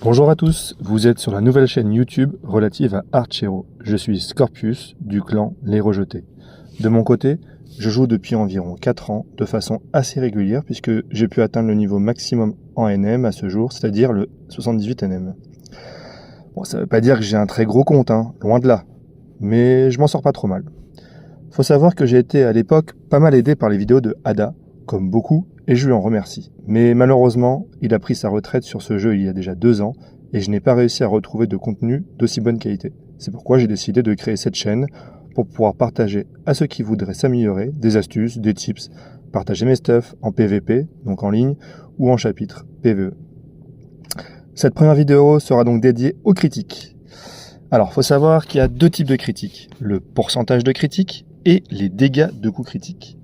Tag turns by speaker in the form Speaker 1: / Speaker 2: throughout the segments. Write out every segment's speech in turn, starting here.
Speaker 1: Bonjour à tous, vous êtes sur la nouvelle chaîne YouTube relative à Arch Hero. Je suis Scorpius du clan Les Rejetés. De mon côté, je joue depuis environ 4 ans de façon assez régulière puisque j'ai pu atteindre le niveau maximum en NM à ce jour, c'est-à-dire le 78 NM. Bon, ça veut pas dire que j'ai un très gros compte, loin de là, mais je m'en sors pas trop mal. Faut savoir que j'ai été à l'époque pas mal aidé par les vidéos de Ada, comme beaucoup, et je lui en remercie. Mais malheureusement, il a pris sa retraite sur ce jeu il y a déjà 2 ans, et je n'ai pas réussi à retrouver de contenu d'aussi bonne qualité. C'est pourquoi j'ai décidé de créer cette chaîne, pour pouvoir partager à ceux qui voudraient s'améliorer des astuces, des tips, partager mes stuff en PVP, donc en ligne, ou en chapitre PVE. Cette première vidéo sera donc dédiée aux critiques. Alors, faut savoir qu'il y a 2 types de critiques, le pourcentage de critiques et les dégâts de coups critiques.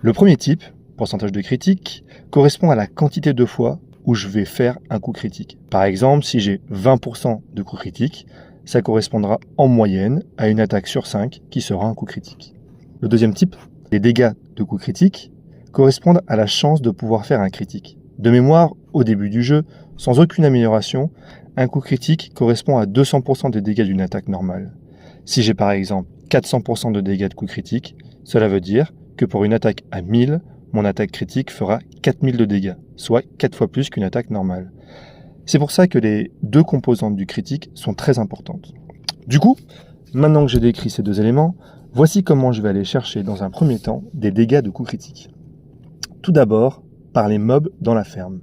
Speaker 1: Le premier type, pourcentage de critique, correspond à la quantité de fois où je vais faire un coup critique. Par exemple, si j'ai 20% de coups critiques, ça correspondra en moyenne à une attaque sur 5 qui sera un coup critique. Le deuxième type, les dégâts de coups critiques, correspondent à la chance de pouvoir faire un critique. De mémoire, au début du jeu, sans aucune amélioration, un coup critique correspond à 200% des dégâts d'une attaque normale. Si j'ai par exemple 400% de dégâts de coups critiques, cela veut dire que pour une attaque à 1000, mon attaque critique fera 4000 de dégâts, soit 4 fois plus qu'une attaque normale. C'est pour ça que les 2 composantes du critique sont très importantes. Du coup, maintenant que j'ai décrit ces 2 éléments, voici comment je vais aller chercher dans un premier temps des dégâts de coups critiques. Tout d'abord, par les mobs dans la ferme.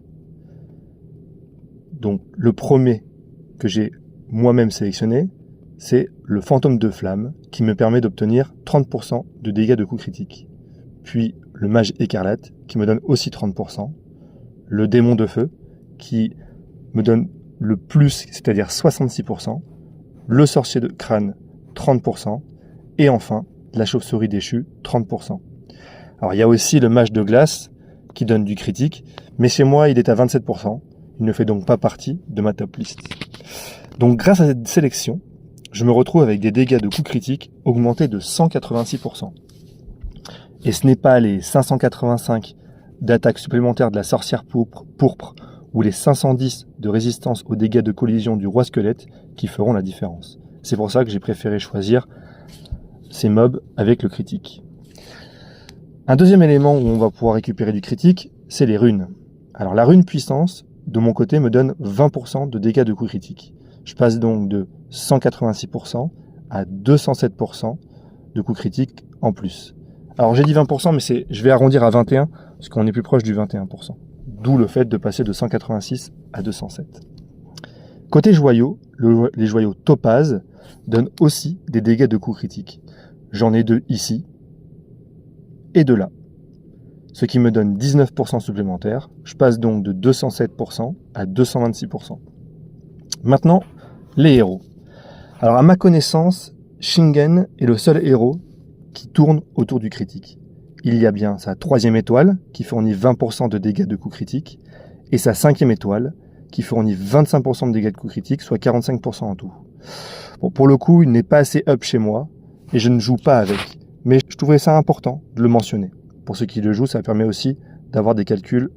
Speaker 1: Donc le premier que j'ai moi-même sélectionné, c'est le fantôme de flamme qui me permet d'obtenir 30% de dégâts de coups critiques. Puis le mage écarlate qui me donne aussi 30%. Le démon de feu qui me donne le plus, c'est-à-dire 66%. Le sorcier de crâne, 30%. Et enfin, la chauve-souris déchue, 30%. Alors il y a aussi le mage de glace qui donne du critique, mais chez moi il est à 27%. Il ne fait donc pas partie de ma top list. Donc grâce à cette sélection, je me retrouve avec des dégâts de coups critiques augmentés de 186%. Et ce n'est pas les 585 d'attaque supplémentaire de la sorcière pourpre ou les 510 de résistance aux dégâts de collision du roi squelette qui feront la différence. C'est pour ça que j'ai préféré choisir ces mobs avec le critique. Un deuxième élément où on va pouvoir récupérer du critique, c'est les runes. Alors la rune puissance, de mon côté, me donne 20% de dégâts de coups critiques. Je passe donc de 186% à 207% de coups critiques en plus. Alors j'ai dit 20%, mais je vais arrondir à 21, parce qu'on est plus proche du 21%. D'où le fait de passer de 186 à 207. Côté joyaux, les joyaux topaz donnent aussi des dégâts de coups critiques. J'en ai 2 ici et 2 là. Ce qui me donne 19% supplémentaires. Je passe donc de 207% à 226%. Maintenant, les héros. Alors à ma connaissance, Shingen est le seul héros qui tourne autour du critique. Il y a bien sa 3e étoile qui fournit 20% de dégâts de coups critiques et sa 5e étoile qui fournit 25% de dégâts de coups critiques, soit 45% en tout. Bon, pour le coup, il n'est pas assez up chez moi et je ne joue pas avec. Mais je trouvais ça important de le mentionner. Pour ceux qui le jouent, ça permet aussi d'avoir des calculs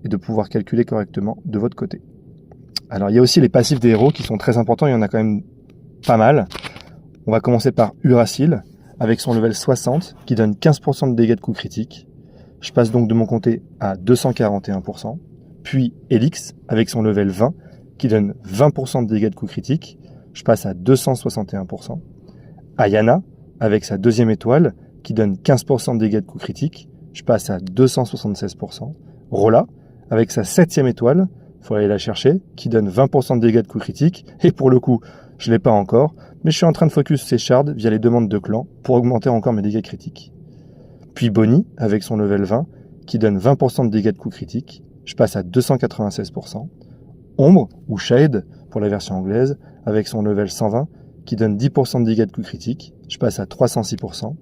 Speaker 1: et de pouvoir calculer correctement de votre côté. Alors, il y a aussi les passifs des héros qui sont très importants. Il y en a quand même pas mal. On va commencer par Uracil avec son level 60 qui donne 15% de dégâts de coups critiques. Je passe donc de mon côté à 241%. Puis Elix avec son level 20 qui donne 20% de dégâts de coups critiques. Je passe à 261%. Ayana avec sa 2e étoile qui donne 15% de dégâts de coups critiques. Je passe à 276%. Rolla avec sa 7e étoile, il faut aller la chercher, qui donne 20% de dégâts de coups critiques. Et pour le coup, je ne l'ai pas encore, mais je suis en train de focus ces shards via les demandes de clan pour augmenter encore mes dégâts critiques. Puis Bonnie, avec son level 20, qui donne 20% de dégâts de coups critiques. Je passe à 296%. Ombre, ou Shade, pour la version anglaise, avec son level 120, qui donne 10% de dégâts de coups critiques. Je passe à 306%.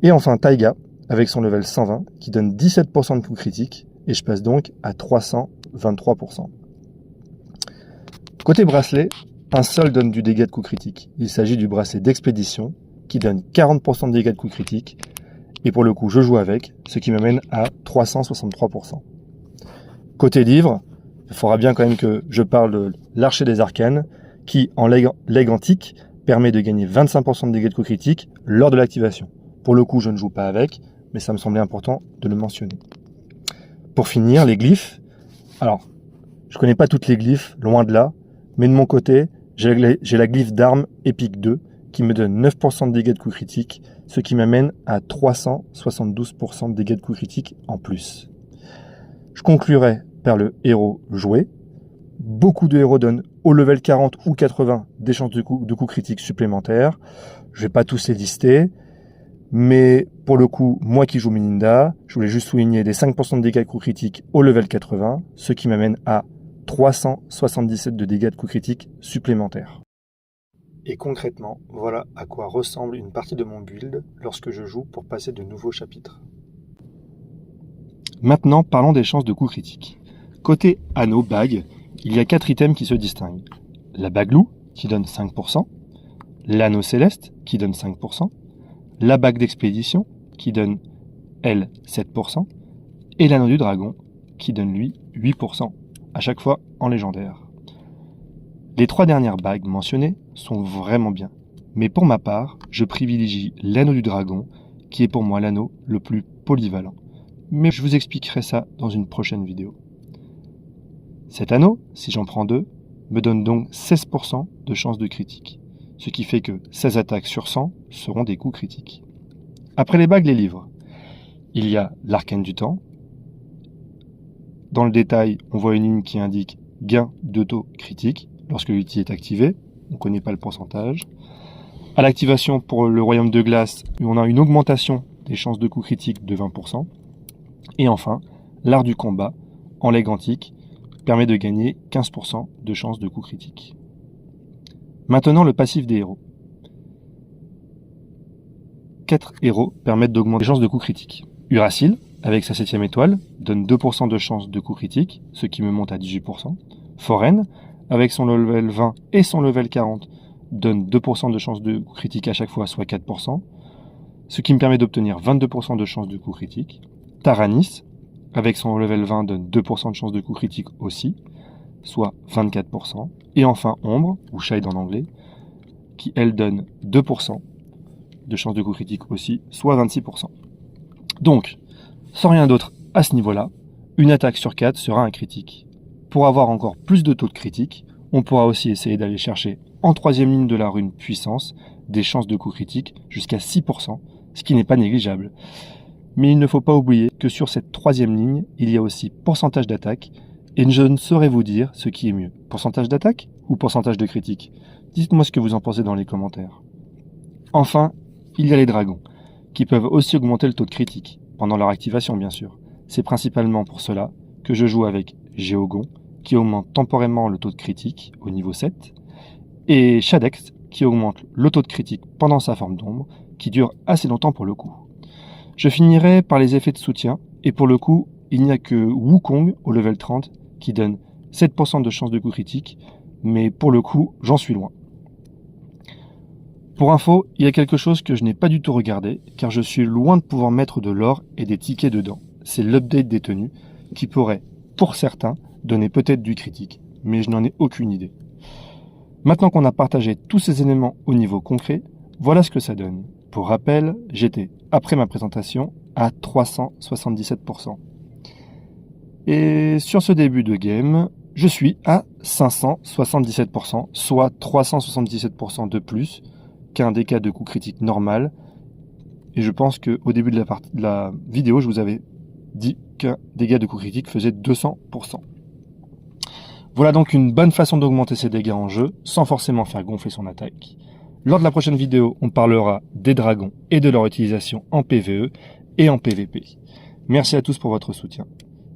Speaker 1: Et enfin Taiga, avec son level 120, qui donne 17% de coups critiques. Et je passe donc à 323%. Côté bracelet, un seul donne du dégât de coups critiques. Il s'agit du bracelet d'expédition qui donne 40% de dégâts de coups critiques. Et pour le coup, je joue avec, ce qui m'amène à 363%. Côté livre, il faudra bien quand même que je parle de l'Archer des Arcanes, qui, en leg antique, permet de gagner 25% de dégâts de coups critiques lors de l'activation. Pour le coup, je ne joue pas avec, mais ça me semblait important de le mentionner. Pour finir, les glyphes. Alors, je connais pas toutes les glyphes, loin de là, mais de mon côté, j'ai la glyphe d'arme épique 2, qui me donne 9% de dégâts de coups critiques, ce qui m'amène à 372% de dégâts de coups critiques en plus. Je conclurai par le héros joué. Beaucoup de héros donnent au level 40 ou 80 des chances de coups critiques supplémentaires. Je vais pas tous les lister, mais pour le coup, moi qui joue Melinda, je voulais juste souligner les 5% de dégâts de coups critiques au level 80, ce qui m'amène à 377 de dégâts de coups critiques supplémentaires. Et concrètement, voilà à quoi ressemble une partie de mon build lorsque je joue pour passer de nouveaux chapitres. Maintenant, parlons des chances de coups critiques. Côté anneau, bague, il y a 4 items qui se distinguent. La bague loup, qui donne 5%, l'anneau céleste, qui donne 5%, la bague d'expédition, qui donne, elle, 7%, et l'anneau du dragon, qui donne, lui, 8%, à chaque fois en légendaire. Les 3 dernières bagues mentionnées sont vraiment bien, mais pour ma part, je privilégie l'anneau du dragon, qui est pour moi l'anneau le plus polyvalent. Mais je vous expliquerai ça dans une prochaine vidéo. Cet anneau, si j'en prends 2, me donne donc 16% de chance de critique, ce qui fait que 16 attaques sur 100 seront des coups critiques. Après les bagues, les livres. Il y a l'arcane du temps. Dans le détail, on voit une ligne qui indique gain d'auto critique lorsque l'outil est activé. On ne connaît pas le pourcentage. À l'activation pour le royaume de glace, on a une augmentation des chances de coups critiques de 20%. Et enfin, l'art du combat, en leg antique, permet de gagner 15% de chances de coups critiques. Maintenant, le passif des héros. 4 héros permettent d'augmenter les chances de coups critiques. Uracil, avec sa 7ème étoile, donne 2% de chances de coups critiques, ce qui me monte à 18%. Foraine, avec son level 20 et son level 40, donne 2% de chances de coups critiques à chaque fois, soit 4%, ce qui me permet d'obtenir 22% de chances de coups critiques. Taranis, avec son level 20, donne 2% de chances de coups critiques aussi, soit 24%. Et enfin Ombre, ou Shade en anglais, qui elle donne 2% de chances de coups critiques aussi, soit 26%. Donc, sans rien d'autre à ce niveau-là, une attaque sur 4 sera un critique. Pour avoir encore plus de taux de critique, on pourra aussi essayer d'aller chercher en 3e ligne de la rune puissance des chances de coups critiques jusqu'à 6%, ce qui n'est pas négligeable. Mais il ne faut pas oublier que sur cette 3e ligne, il y a aussi pourcentage d'attaque, et je ne saurais vous dire ce qui est mieux. Pourcentage d'attaque ou pourcentage de critique? Dites-moi ce que vous en pensez dans les commentaires. Enfin, il y a les dragons, qui peuvent aussi augmenter le taux de critique, pendant leur activation bien sûr. C'est principalement pour cela que je joue avec Géogon, qui augmente temporairement le taux de critique au niveau 7, et Shadex, qui augmente le taux de critique pendant sa forme d'ombre, qui dure assez longtemps pour le coup. Je finirai par les effets de soutien, et pour le coup, il n'y a que Wukong au level 30 qui donne 7% de chance de coup critique, mais pour le coup, j'en suis loin. Pour info, il y a quelque chose que je n'ai pas du tout regardé, car je suis loin de pouvoir mettre de l'or et des tickets dedans. C'est l'update des tenues, qui pourrait, pour certains, donner peut-être du critique, mais je n'en ai aucune idée. Maintenant qu'on a partagé tous ces éléments au niveau concret, voilà ce que ça donne. Pour rappel, j'étais, après ma présentation, à 377%. Et sur ce début de game, je suis à 577%, soit 377% de plus qu'un dégât de coup critique normal. Et je pense qu'au début de la vidéo, je vous avais dit qu'un dégât de coup critique faisait 200%. Voilà donc une bonne façon d'augmenter ses dégâts en jeu, sans forcément faire gonfler son attaque. Lors de la prochaine vidéo, on parlera des dragons et de leur utilisation en PvE et en PvP. Merci à tous pour votre soutien.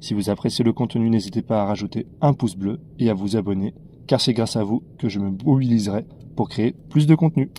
Speaker 1: Si vous appréciez le contenu, n'hésitez pas à rajouter un pouce bleu et à vous abonner, car c'est grâce à vous que je me mobiliserai pour créer plus de contenu.